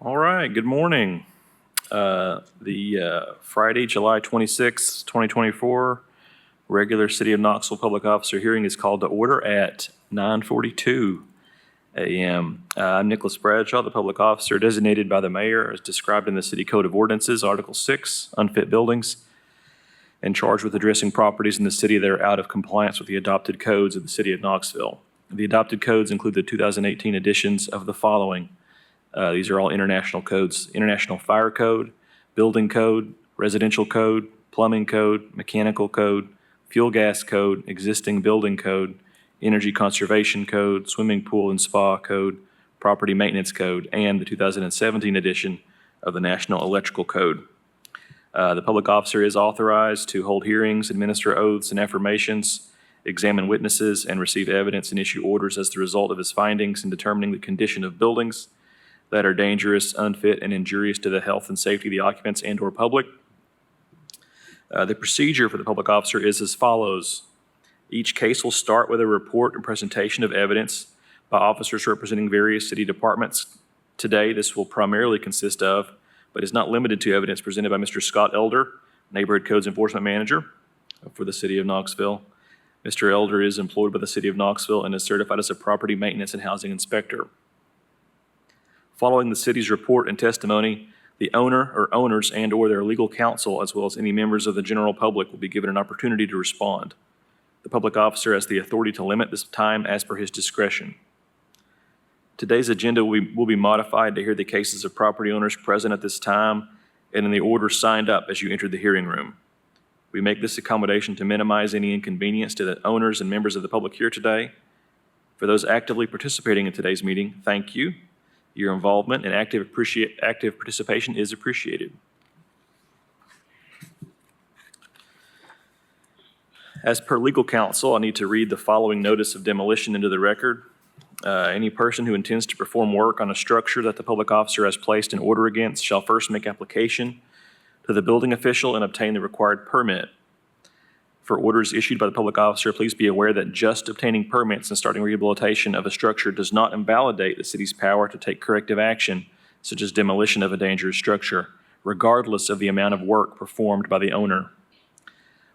All right, good morning. Friday, July 26, 2024, regular City of Knoxville Public Officer hearing is called to order at 9:42 a.m. I'm Nicholas Bradshaw, the public officer designated by the mayor as described in the City Code of Ordinances, Article 6, unfit buildings, and charged with addressing properties in the city that are out of compliance with the adopted codes of the City of Knoxville. The adopted codes include the 2018 editions of the following. These are all international codes: International Fire Code, Building Code, Residential Code, Plumbing Code, Mechanical Code, Fuel Gas Code, Existing Building Code, Energy Conservation Code, Swimming Pool and Spa Code, Property Maintenance Code, and the 2017 edition of the National Electrical Code. The public officer is authorized to hold hearings, administer oaths and affirmations, examine witnesses, and receive evidence and issue orders as the result of his findings in determining the condition of buildings that are dangerous, unfit, and injurious to the health and safety of the occupants and/or public. The procedure for the public officer is as follows. Each case will start with a report and presentation of evidence by officers representing various city departments. Today, this will primarily consist of, but is not limited to, evidence presented by Mr. Scott Elder, Neighborhood Codes Enforcement Manager for the City of Knoxville. Mr. Elder is employed by the City of Knoxville and is certified as a property maintenance and housing inspector. Following the city's report and testimony, the owner or owners and/or their legal counsel, as well as any members of the general public, will be given an opportunity to respond. The public officer has the authority to limit this time as per his discretion. Today's agenda will be modified to hear the cases of property owners present at this time and in the order signed up as you entered the hearing room. We make this accommodation to minimize any inconvenience to the owners and members of the public here today. For those actively participating in today's meeting, thank you. Your involvement and active participation is appreciated. As per legal counsel, I need to read the following notice of demolition into the record. Any person who intends to perform work on a structure that the public officer has placed an order against shall first make application to the building official and obtain the required permit. For orders issued by the public officer, please be aware that just obtaining permits and starting rehabilitation of a structure does not invalidate the city's power to take corrective action, such as demolition of a dangerous structure, regardless of the amount of work performed by the owner.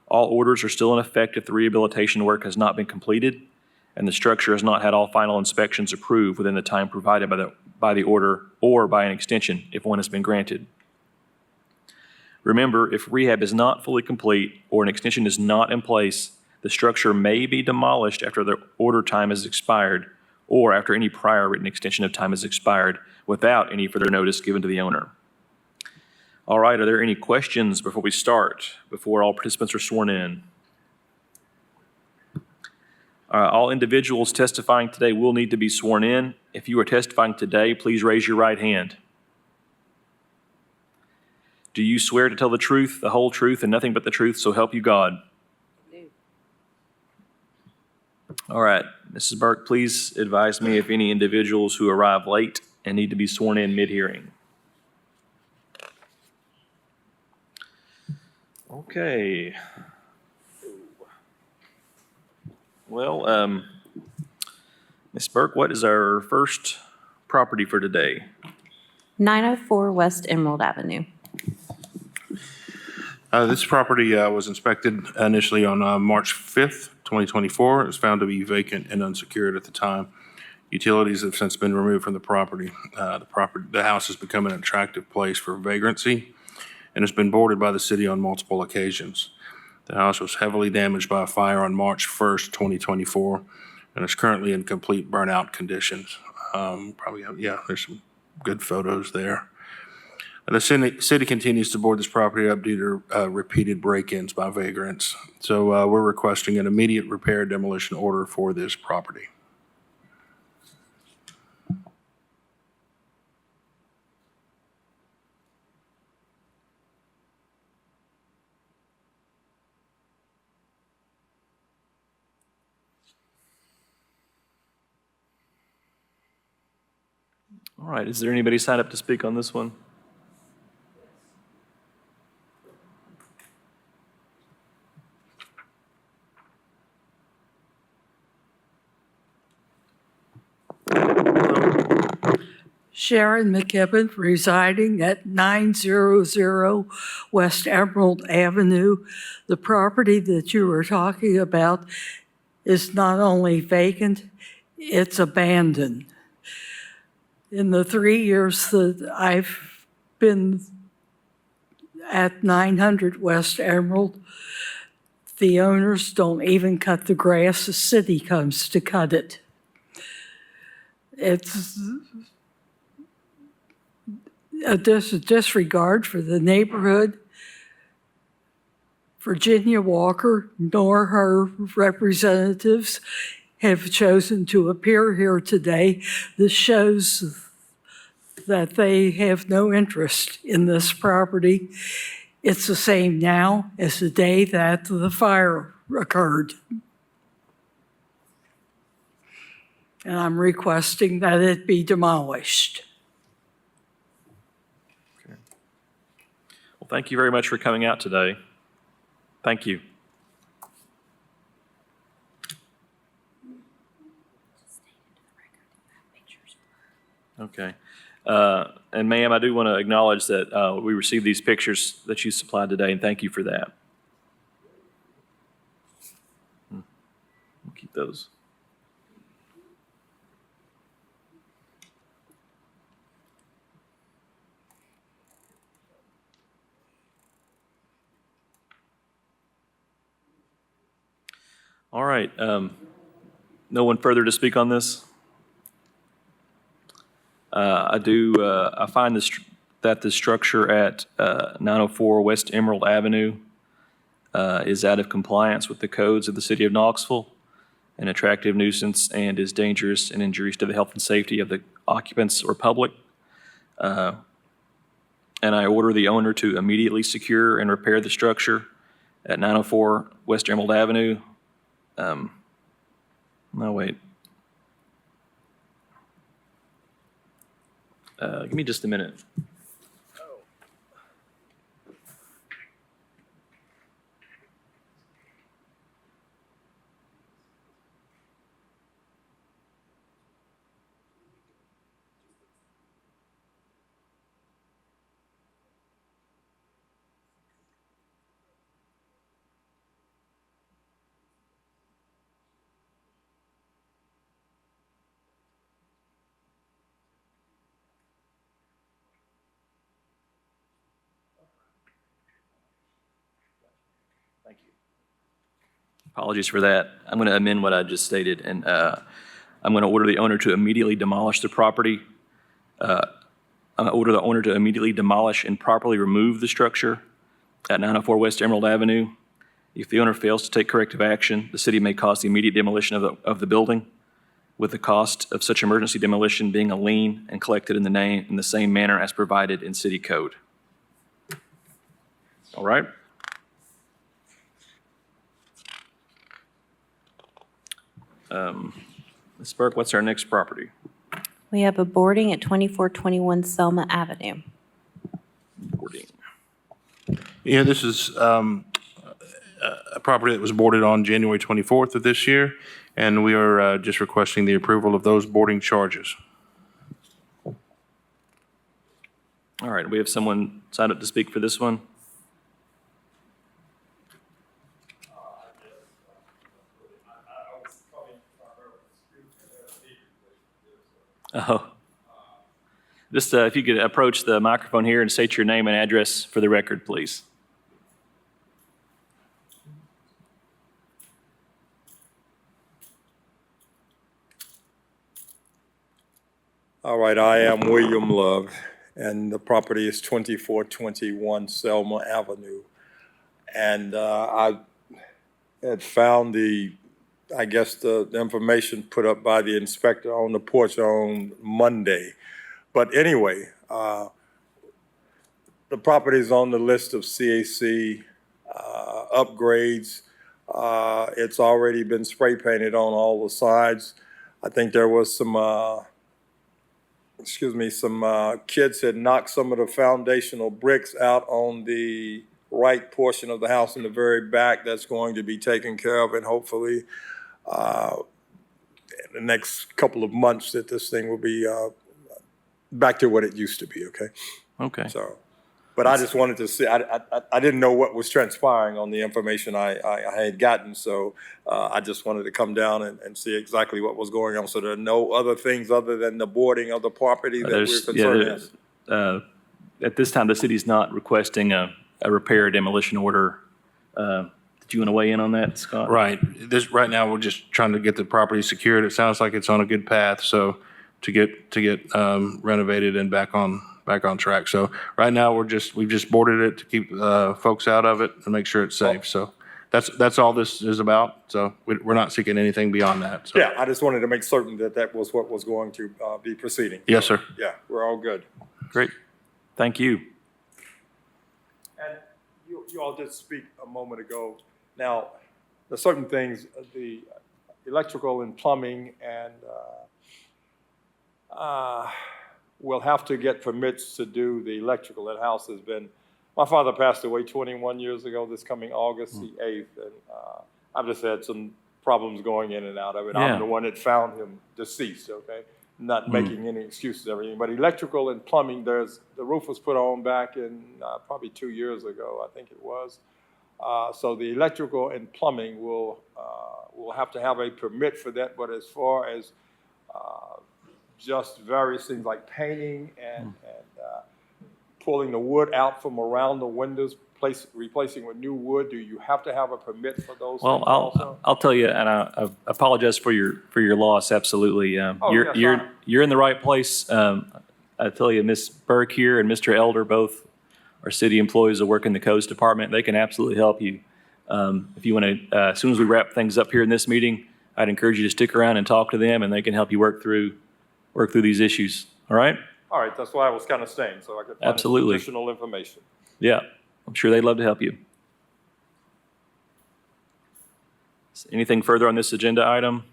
All orders are still in effect if the rehabilitation work has not been completed and the structure has not had all final inspections approved within the time provided by the order, or by an extension if one has been granted. Remember, if rehab is not fully complete or an extension is not in place, the structure may be demolished after the order time has expired or after any prior written extension of time has expired without any further notice given to the owner. All right, are there any questions before we start, before all participants are sworn in? All individuals testifying today will need to be sworn in. If you are testifying today, please raise your right hand. Do you swear to tell the truth, the whole truth, and nothing but the truth, so help you God? I do. All right. Mrs. Burke, please advise me if any individuals who arrive late and need to be sworn in mid-hearing. Okay. Well, Ms. Burke, what is our first property for today? 904 West Emerald Avenue. This property was inspected initially on March 5th, 2024. It was found to be vacant and unsecured at the time. Utilities have since been removed from the property. The house has become an attractive place for vagrancy and has been boarded by the city on multiple occasions. The house was heavily damaged by a fire on March 1st, 2024, and is currently in complete burnout conditions. There's some good photos there. The city continues to board this property up due to repeated break-ins by vagrants. So we're requesting an immediate repair demolition order for this property. All right, is there anybody signed up to speak on this one? Sharon McKibben, residing at 900 West Emerald Avenue. The property that you were talking about is not only vacant, it's abandoned. In the 3 years that I've been at 900 West Emerald, the owners don't even cut the grass. The city comes to cut it. It's a disregard for the neighborhood. Virginia Walker nor her representatives have chosen to appear here today. This shows that they have no interest in this property. It's the same now as the day that the fire occurred. And I'm requesting that it be demolished. Well, thank you very much for coming out today. Thank you. Okay. And ma'am, I do want to acknowledge that we received these pictures that you supplied today, and thank you for that. We'll keep those. All right. No one further to speak on this? I find that the structure at 904 West Emerald Avenue is out of compliance with the codes of the city of Knoxville, an attractive nuisance, and is dangerous and injurious to the health and safety of the occupants or public. And I order the owner to immediately secure and repair the structure at 904 West Emerald Avenue. No, wait. Give me just a minute. Thank you. Apologies for that. I'm going to amend what I just stated, and I'm going to order the owner to immediately demolish the property. I'm going to order the owner to immediately demolish and properly remove the structure at 904 West Emerald Avenue. If the owner fails to take corrective action, the city may cause the immediate demolition of the building, with the cost of such emergency demolition being a lien and collected in the same manner as provided in city code. All right? Ms. Burke, what's our next property? We have a boarding at 2421 Selma Avenue. Boarding. Yeah, this is a property that was boarded on January 24th of this year, and we are just requesting the approval of those boarding charges. All right, we have someone signed up to speak for this one. Oh. Just if you could approach the microphone here and state your name and address for the record, please. All right, I am William Love, and the property is 2421 Selma Avenue. And I had found the information put up by the inspector on the porch on Monday. But anyway, the property is on the list of CAC upgrades. It's already been spray painted on all the sides. I think there was some kids had knocked some of the foundational bricks out on the right portion of the house in the very back. That's going to be taken care of, and hopefully in the next couple of months that this thing will be back to what it used to be, okay? Okay. So, but I just wanted to see, I didn't know what was transpiring on the information I had gotten, so I just wanted to come down and see exactly what was going on. So there are no other things other than the boarding of the property that we're concerned with? At this time, the city's not requesting a repair or demolition order. Did you want to weigh in on that, Scott? Right. Right now, we're just trying to get the property secured. It sounds like it's on a good path, so to get renovated and back on track. So right now, we've just boarded it to keep folks out of it and make sure it's safe. So that's all this is about. So we're not seeking anything beyond that. So. Yeah, I just wanted to make certain that that was what was going to be proceeding. Yes, sir. Yeah, we're all good. Great. Thank you. And you all did speak a moment ago. Now, there's certain things, the electrical and plumbing, and we'll have to get permits to do the electrical. That house has been, my father passed away 21 years ago, this coming August the 8th, and I've just had some problems going in and out of it. Yeah. I'm the one that found him deceased, okay? Not making any excuses or everything, but electrical and plumbing, the roof was put on back in probably 2 years ago, I think it was. So the electrical and plumbing will have to have a permit for that, but as far as just various things like painting and pulling the wood out from around the windows, replacing with new wood, do you have to have a permit for those things Well, also? I'll tell you, and I apologize for your loss. Absolutely, yes, fine. you're in the right place. I tell you, Ms. Burke here and Mr. Elder both are city employees that work in the codes department. They can absolutely help you. If you want to, as soon as we wrap things up here in this meeting, I'd encourage you to stick around and talk to them, and they can help you work through these issues. All right? All right, that's why I was kind of staying, so I could find Absolutely. additional information. Yeah, I'm sure they'd love to help you. Anything further on this agenda item?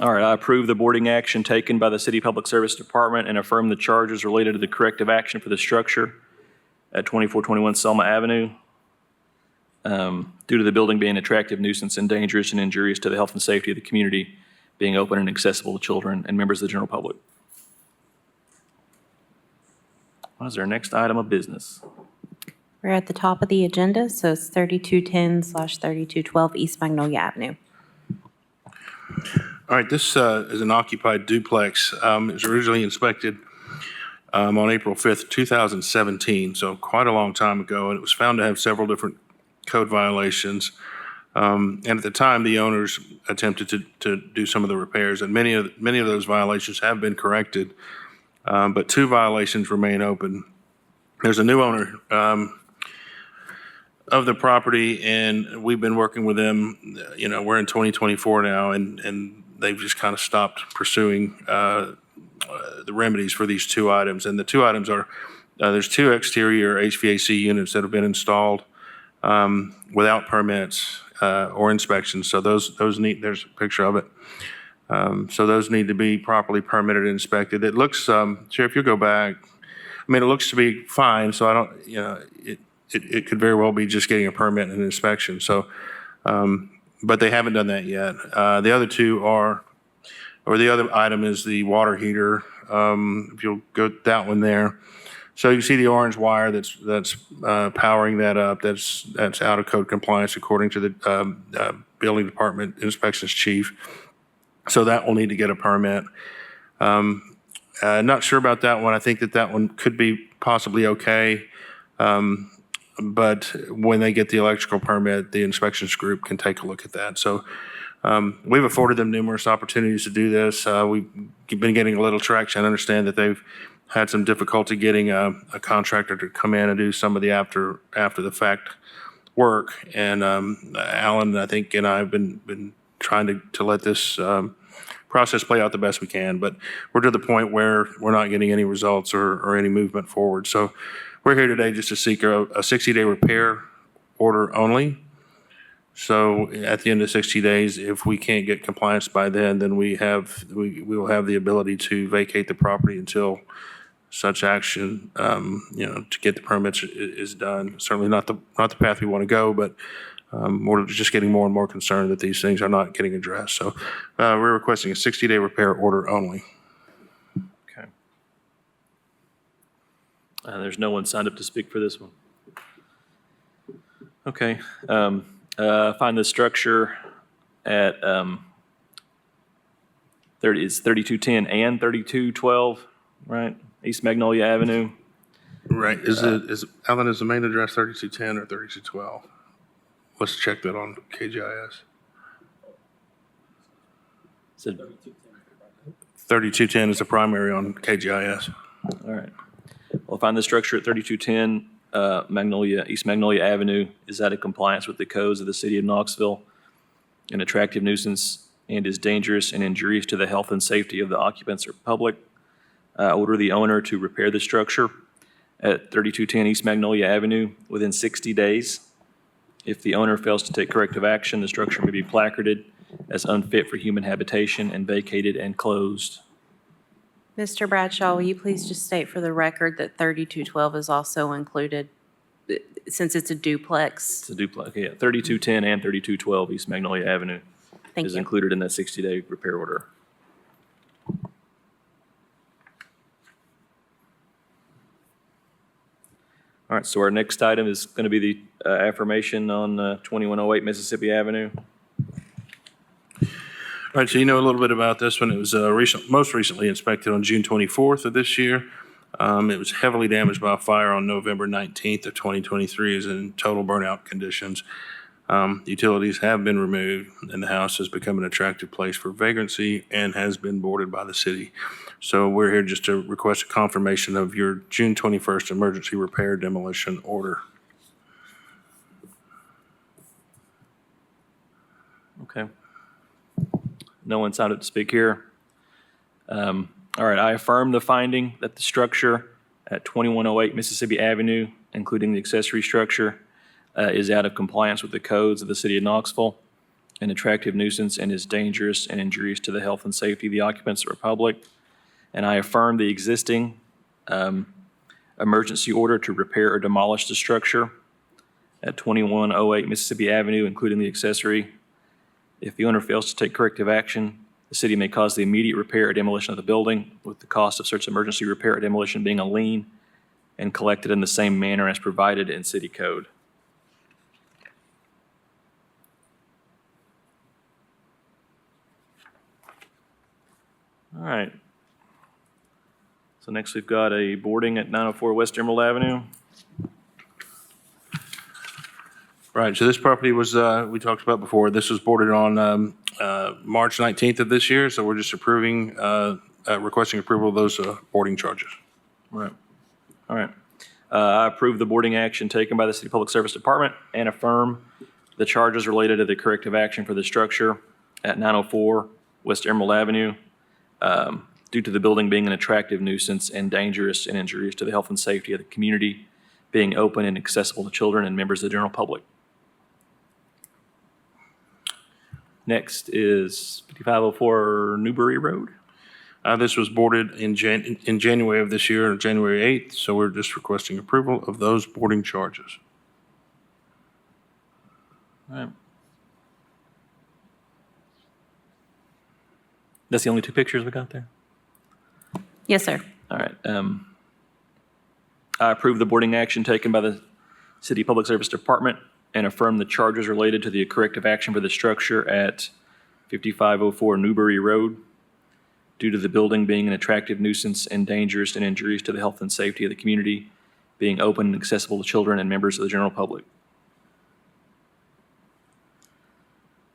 All right, I approve the boarding action taken by the City Public Service Department and affirm the charges related to the corrective action for the structure at 2421 Selma Avenue due to the building being an attractive nuisance and dangerous and injurious to the health and safety of the community, being open and accessible to children and members of the general public. What is our next item of business? We're at the top of the agenda, so it's 3210/3212 East Magnolia Avenue. All right, this is an occupied duplex. It was originally inspected on April 5th, 2017, so quite a long time ago, and it was found to have several different code violations. And at the time, the owners attempted to do some of the repairs, and many of those violations have been corrected, but 2 violations remain open. There's a new owner of the property, and we've been working with them. You know, we're in 2024 now, and they've just kind of stopped pursuing the remedies for these 2 items. And the 2 items are, there's 2 exterior HVAC units that have been installed without permits or inspections. So those need, there's a picture of it. So those need to be properly permitted and inspected. It looks, Sheriff, you'll go back. I mean, it looks to be fine, so I don't, you know, it could very well be just getting a permit and an inspection. So, but they haven't done that yet. The other 2 are, or the other item is the water heater. If you'll go that one there. So you see the orange wire that's powering that up. That's out of code compliance according to the building department inspections chief. So that will need to get a permit. Not sure about that one. I think that one could be possibly okay. But when they get the electrical permit, the inspections group can take a look at that. So we've afforded them numerous opportunities to do this. We've been getting a little traction. I understand that they've had some difficulty getting a contractor to come in and do some of the after the fact work. And Alan, I think, and I have been trying to let this process play out the best we can. But we're to the point where we're not getting any results or any movement forward. So we're here today just to seek a 60-day repair order only. So at the end of 60 days, if we can't get compliance by then we will have the ability to vacate the property until such action, to get the permits is done. Certainly not the path we want to go, but we're just getting more and more concerned that these things are not getting addressed. So we're requesting a 60-day repair order only. There's no one signed up to speak for this one. Okay. Find the structure at, it's 3210 and 3212, right? East Magnolia Avenue. Right, Alan, is the main address 3210 or 3212? Let's check that on KGIS. So, 3210 is the primary on KGIS. all right. Well, find the structure at 3210 East Magnolia Avenue is out of compliance with the codes of the city of Knoxville, an attractive nuisance, and is dangerous and injurious to the health and safety of the occupants or public. Order the owner to repair the structure at 3210 East Magnolia Avenue within 60 days. If the owner fails to take corrective action, the structure may be placarded as unfit for human habitation and vacated and closed. Mr. Bradshaw, will you please just state for the record that 3212 is also included, since it's a duplex? It's a duplex, okay, yeah, 3210 and 3212 East Magnolia Avenue Thank is you. included in that 60-day repair order. All right, so our next item is going to be the affirmation on 2108 Mississippi Avenue. All right, so you know a little bit about this one. It was most recently inspected on June 24th of this year. It was heavily damaged by a fire on November 19th of 2023, is in total burnout conditions. Utilities have been removed, and the house has become an attractive place for vagrancy and has been boarded by the city. So we're here just to request a confirmation of your June 21st emergency repair demolition order. Okay. No one signed up to speak here. All right, I affirm the finding that the structure at 2108 Mississippi Avenue, including the accessory structure, is out of compliance with the codes of the city of Knoxville, an attractive nuisance, and is dangerous and injurious to the health and safety of the occupants or public. And I affirm the existing emergency order to repair or demolish the structure at 2108 Mississippi Avenue, including the accessory. If the owner fails to take corrective action, the city may cause the immediate repair or demolition of the building, with the cost of such emergency repair or demolition being a lien and collected in the same manner as provided in city code. All right. So next we've got a boarding at 904 West Emerald Avenue. Right, so this property was, we talked about before, this was boarded on March 19th of this year, so we're just approving, requesting approval of those boarding charges. Right. All right. I approve the boarding action taken by the City Public Service Department and affirm the charges related to the corrective action for the structure at 904 West Emerald Avenue due to the building being an attractive nuisance and dangerous and injurious to the health and safety of the community, being open and accessible to children and members of the general public. Next is 5504 Newbury Road. This was boarded in January of this year, January 8th, so we're just requesting approval of those boarding charges. All right. That's the only two pictures we got there? Yes, sir. All right. I approve the boarding action taken by the City Public Service Department and affirm the charges related to the corrective action for the structure at 5504 Newbury Road due to the building being an attractive nuisance and dangerous and injurious to the health and safety of the community, being open and accessible to children and members of the general public.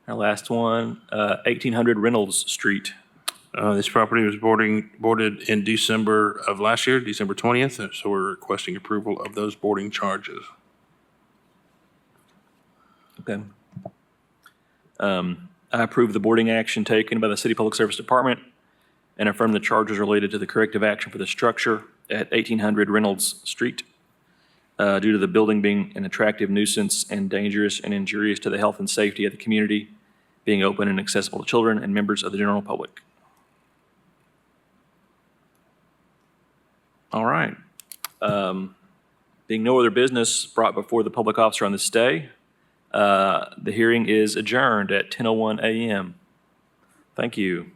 Our last one, 1800 Reynolds Street. This property was boarded in December of last year, December 20th, so we're requesting approval of those boarding charges. Okay. I approve the boarding action taken by the City Public Service Department and affirm the charges related to the corrective action for the structure at 1800 Reynolds Street due to the building being an attractive nuisance and dangerous and injurious to the health and safety of the community, being open and accessible to children and members of the general public. All right. Being no other business brought before the public officer on this day, the hearing is adjourned at 10:01 a.m. Thank you.